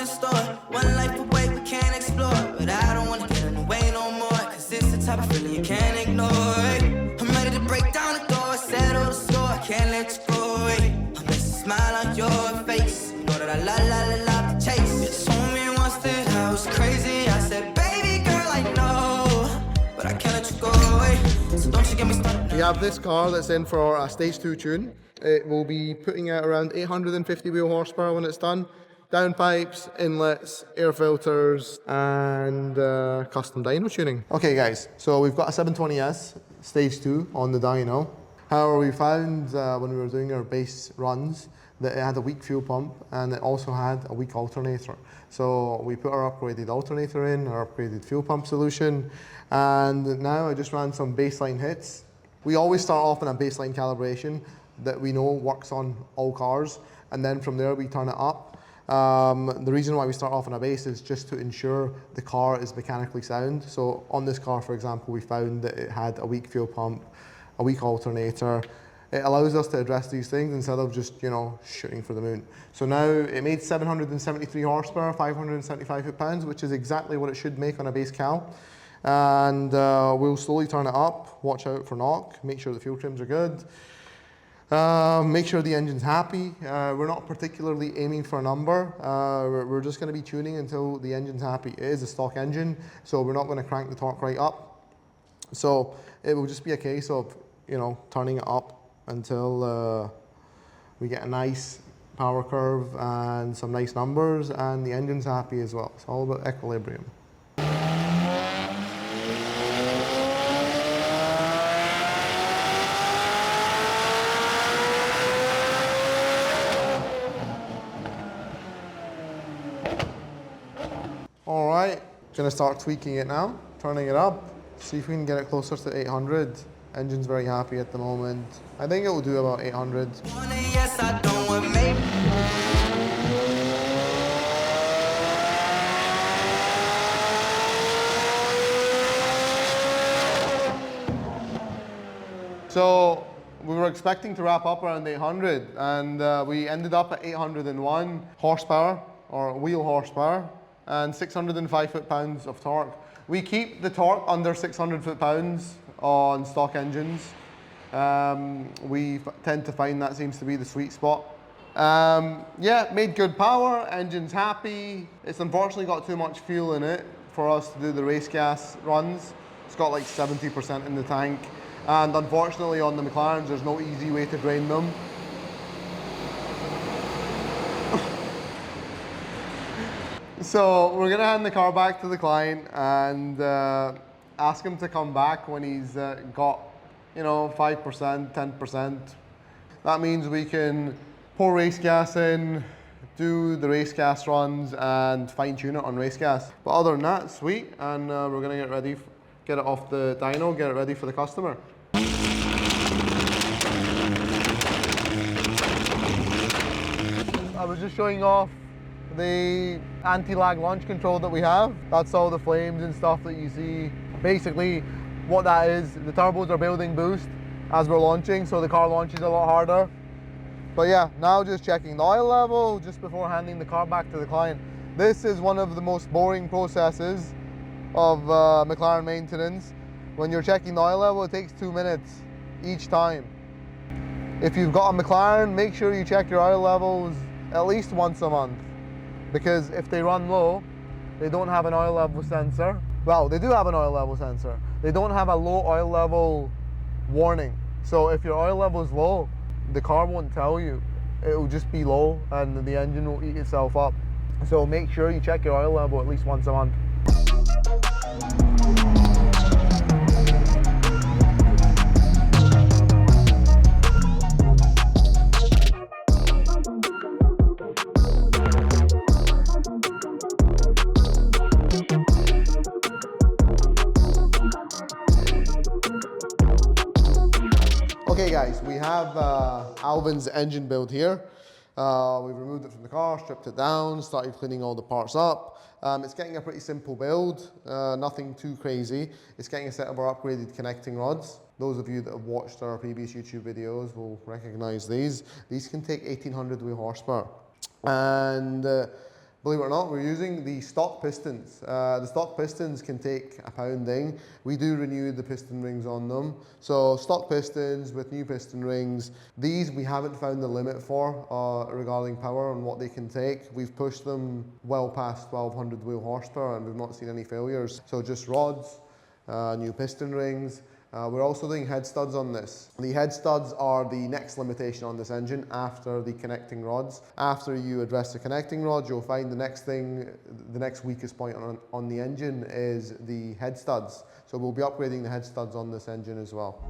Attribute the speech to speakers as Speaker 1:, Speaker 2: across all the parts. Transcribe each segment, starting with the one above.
Speaker 1: in store. One life away, we can't explore. But I don't wanna get in the way no more. Cause it's the type of feeling you can't ignore. I'm ready to break down the door, settle the score. I can't let you go. I'm a smile on your face. You know that I love the chase. You told me once that I was crazy. I said, baby girl, I know. But I can't let you go. So don't you get me started.
Speaker 2: We have this car that's in for a stage 2 tune. It will be putting out around 850 wheel horsepower when it's done. Downpipes, inlets, air filters, and custom dyno tuning. Okay guys, so we've got a 720S stage 2 on the dyno. However, we found when we were doing our base runs that it had a weak fuel pump and it also had a weak alternator. So we put our upgraded alternator in, our upgraded fuel pump solution, and now I just ran some baseline hits. We always start off in a baseline calibration that we know works on all cars, and then from there we turn it up. The reason why we start off on a base is just to ensure the car is mechanically sound. So on this car, for example, we found that it had a weak fuel pump, a weak alternator. It allows us to address these things instead of just, you know, shooting for the moon. So now it made 773 horsepower, 575 foot-pounds, which is exactly what it should make on a base cal. And we'll slowly turn it up, watch out for knock, make sure the fuel trims are good. Make sure the engine's happy. We're not particularly aiming for a number. We're just going to be tuning until the engine's happy. It is a stock engine, so we're not going to crank the torque right up. So it will just be a case of, you know, turning it up until we get a nice power curve and some nice numbers, and the engine's happy as well. It's all about equilibrium. All right, gonna start tweaking it now, turning it up, see if we can get it closer to 800. Engine's very happy at the moment. I think it will do about 800.
Speaker 1: Yes, I don't want maybe.
Speaker 2: So we were expecting to wrap up around 800, and we ended up at 801 horsepower, or wheel horsepower, and 605 foot-pounds of torque. We keep the torque under 600 foot-pounds on stock engines. We tend to find that seems to be the sweet spot. Yeah, made good power, engine's happy. It's unfortunately got too much fuel in it for us to do the race gas runs. It's got like 70% in the tank. And unfortunately on the Mclarens, there's no easy way to drain them. So we're gonna hand the car back to the client and ask him to come back when he's got, you know, 5%, 10%. That means we can pour race gas in, do the race gas runs, and fine tune it on race gas. But other than that, sweet, and we're gonna get ready, get it off the dyno, get it ready for the customer. I was just showing off the anti-lag launch control that we have. That's all the flames and stuff that you see. Basically, what that is, the turbos are building boost as we're launching, so the car launches a lot harder. But yeah, now just checking the oil level just before handing the car back to the client. This is one of the most boring processes of Mclaren maintenance. When you're checking the oil level, it takes 2 minutes each time. If you've got a Mclaren, make sure you check your oil levels at least once a month, because if they run low, they don't have an oil level sensor. Well, they do have an oil level sensor. They don't have a low oil level warning. So if your oil level is low, the car won't tell you. It will just be low and the engine will eat itself up. So make sure you check your oil level at least once a month. Okay guys, we have Alvin's engine build here. We've removed it from the car, stripped it down, started cleaning all the parts up. It's getting a pretty simple build, nothing too crazy. It's getting a set of our upgraded connecting rods. Those of you that have watched our previous YouTube videos will recognize these. These can take 1800 wheel horsepower. And Believe it or not, we're using the stock pistons. The stock pistons can take a pounding. We do renew the piston rings on them. So stock pistons with new piston rings. These we haven't found the limit for regarding power and what they can take. We've pushed them well past 1200 wheel horsepower and we've not seen any failures. So just rods, new piston rings. We're also doing head studs on this. The head studs are the next limitation on this engine after the connecting rods. After you address the connecting rods, you'll find the next weakest point on the engine is the head studs. So we'll be upgrading the head studs on this engine as well.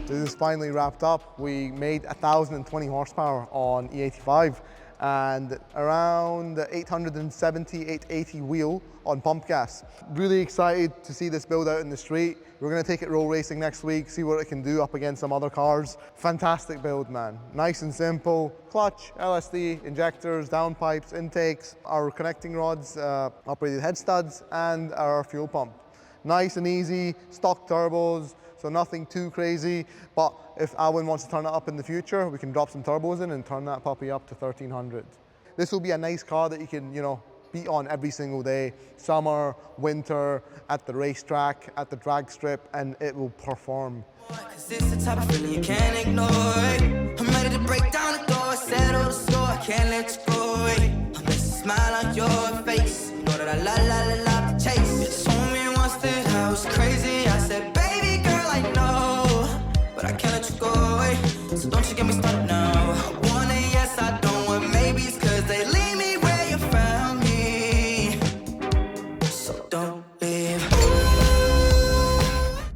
Speaker 2: This is finally wrapped up. We made 1,020 horsepower on E85 and around 870, 880 wheel on pump gas. Really excited to see this build out in the street. We're going to take it roll racing next week, see what it can do up against some other cars. Fantastic build, man. Nice and simple. Clutch, LSD, injectors, downpipes, intakes, our connecting rods, operated head studs, and our fuel pump. Nice and easy, stock turbos, so nothing too crazy, but if Alwyn wants to turn it up in the future, we can drop some turbos in and turn that puppy up to 1300. This will be a nice car that you can, beat on every single day, summer, winter, at the racetrack, at the drag strip, and it will perform.
Speaker 1: Cause it's the type of feeling you can't ignore it. I'm ready to break down the door, settle the score, I can't let you go it. I miss a smile on your face, you know that I love to chase. You told me once that I was crazy, I said, baby girl, I know, but I can't let you go away, so don't you get me started now. I want a yes, I don't want maybes, cause they leave me where you found me. So don't leave.